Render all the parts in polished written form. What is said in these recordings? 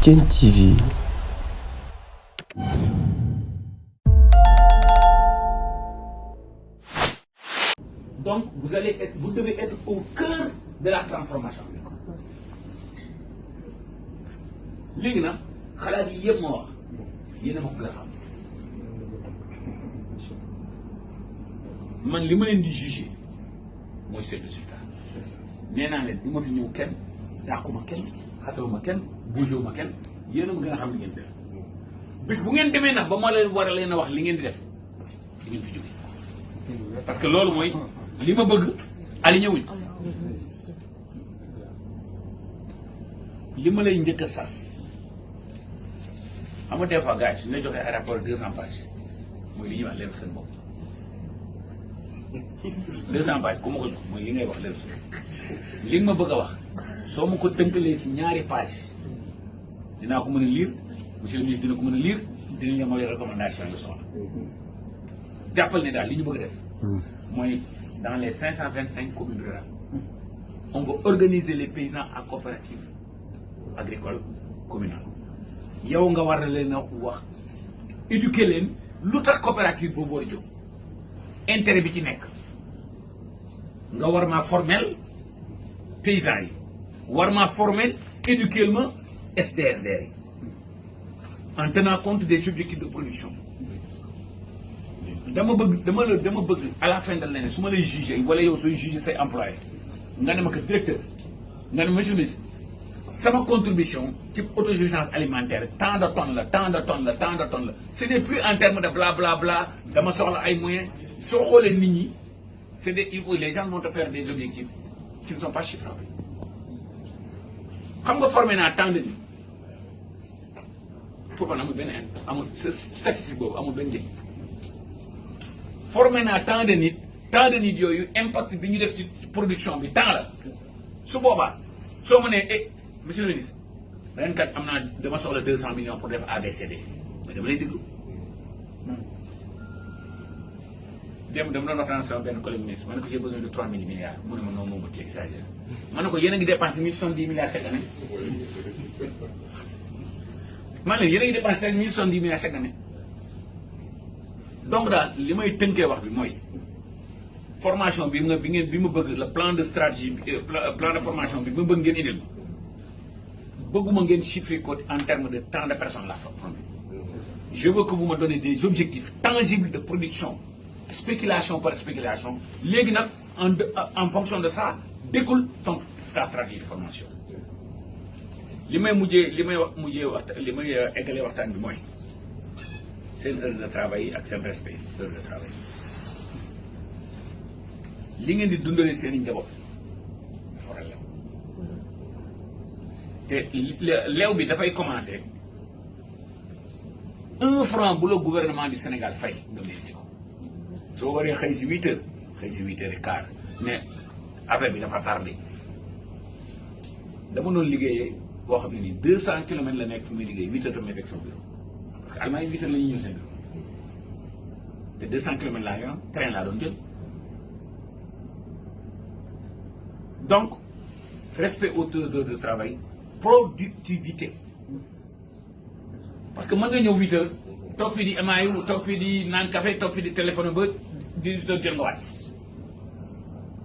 Diène TV. Donc vous devez être au cœur de la transformation. léegi nag xalaat yi yëpp ma wax yéen a ma ko gën a xam man li ma leen di juger mooy seen résultat nee naa leen du ma fi ñëw kenn dàquma kenn xataluma kenn bougéwuma kenn yéen a ma gën a xam li ngeen def bis bu ngeen demee nag ba ma leen war a leen a wax li ngeen di def di ngeen fi jóge parce que loolu mooy li ma bëgg aligné wuñ li ma lay njëkk a sas xam nga des fois gars yi suñu la joxee ay rapport 200 pages mooy li ñuy wax leeru seen bopp 200 pages ku ma ko jox mooy li ngay wax leeru seen li nga ma bëgg a wax soo ma ko tënkalee ci ñaari page dinaa ko mën a lire monsieur le ministre dina ko mën a lire dinañ la mooy recommandation yu soxla jàppal ne daal li ñu bëgg a def mooy dans les 525 communes rurales on va organiser les paysans en coopérative agricole communale yow nga war na leen a wax éduquer leen lu tax coopérative boobu war a jóg intérêt bi ci nekk nga war maa formel paysans yi war maa formel éduquer ma SDRDR yi en tenant compte des objectifs de production dama bëgg à la fin de l'année su ma lay juger wala yow sooy juger say employés nga ne ma que directeur nga ne monsieur le ministre sama contribution ci autosuffisance alimentaire tant de tonnes la ce n'est plus en termes de bla bla bla dama soxla ay moyens soo xoolee nit ñi c'est des les gens vont te faire des objectifs qui ne sont pas chiffrables xam nga formé naa tant de nit pour man amul benn amul statistique boobu amul benn njëriñ formé naa tant de nit yooyu impact bi ñu def ci production bi tant la su boobaa soo ma nee monsieur le ministre ren kat am naa dama soxla 200 millions pour def ABCD mais dama lay déglu dama doon waxtaan sama benn collègue ministre ma ne ko j'ai besoin de 3 000 milliards mu ne ma non moom ci exagéré ma ne ko yéen a ngi dépensé 1070 milliards chaque année man leen yéen a ngi dépensé 1070 milliards chaque année donc daal li may tënkee wax bi mooy formation bi ma bëgg le plan de stratégie plan de formation bi ma bëgg ngeen indil ma bëgguma ngeen chiffrer ko en termes de temps de personnes la formée je veux que vous me donnez des objectifs tangibles de production spéculation par spéculation léegi nag en fonction de ça découle ta stratégie de formation li may eggalee waxtaan bi mooy seen heure de travail ak seen respect heure de travail li ngeen di dundalee seen i njaboot dafa war a lew te lew bi dafay commencer 1 franc bu la gouvernement du Sénégal fay nga mérité ko soo waree xëy si 8 heures et quart mais affaire bi dafa tardé dama doon liggéeyee boo xam ne nii 200 kilomètres la nekk fu muy liggéey 8 heures damay fekk sama bureau parce que Allemagne 8 heures la ñuy ñëw seen bureau te 200 kilomètres laa yoroon train laa doon jël donc respect aux 2 heures de travail productivité parce que mën nga ñëw 8 heures toog fii di émaillé toog fii di naan café toog fii di téléphone ba di doon jël nga wàcc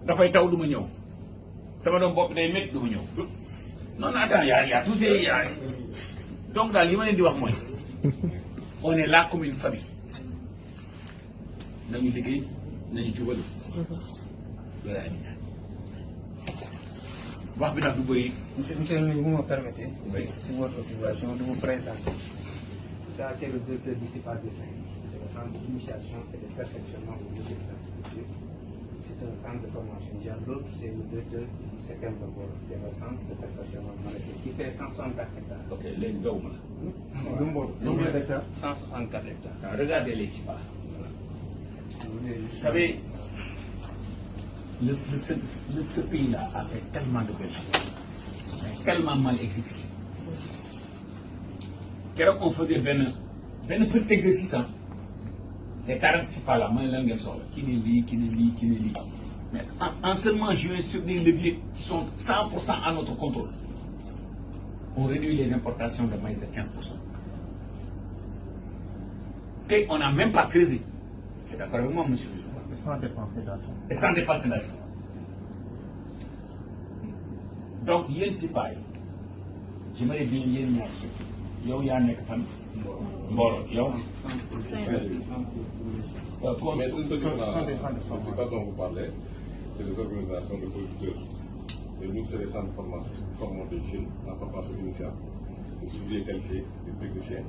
dafay taw du ma ñëw sama doom bopp day métti du ma ñëw non attends y a tous ces donc daal li ma leen di wax mooy on est là comme une famille nañu liggéey nañu jubal loolu ay ñaan wax bi nag du bëri. monsieur le ministre, vous me permettez. Oui. C'est votre autorisation de vous présenter. Ça, c'est le directeur d'ici par dessin. C'est le centre d'initiation et de perfectionnement au métier de l'agriculture. C'est un centre de formation. L'autre, c'est le directeur du CPM de Bolo. C'est le centre de perfectionnement maraîcher qui fait 164 hectares. Ok, léegi dawuma la. Nombre d'hectares 164 hectares. Alors, regardez les CIPA. Vous savez, ce pays-là a fait tellement de belles choses, mais tellement mal exécuté. Keroog on faisait benn petit exercice les 40 CIPA là ma ne leen ngeen soxla kii ne lii mais en seulement jouant sur des leviers qui sont 100% à notre contrôle on réduit les importations de maïs de 15%. Et on n'a même pas creusé. Tu es d'accord avec moi, monsieur? Sans dépenser d'argent. Et sans dépenser d'argent. Donc, yéen si paay j'aimerais bien yéen ñaar suuf yow yaa nekk fan Mboro yow. Mais ce sont des centres de c'est pas dont vous parlez, c'est des organisations de producteurs. Et nous, c'est des centres de formation des jeunes en formation initiale, des ouvriers qualifiés, des techniciens.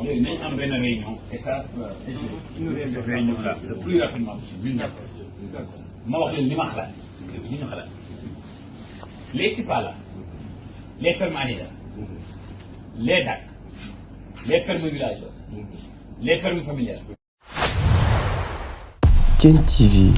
léegi nañ am benn réunion et ça cette réunion là le plus rapidement possible ñun ñëpp ma wax leen li ma xalaat li ñu xalaat les SIPA là les fermes ANIDA les DAC les fermes villageoises les fermes familiales. Diène TV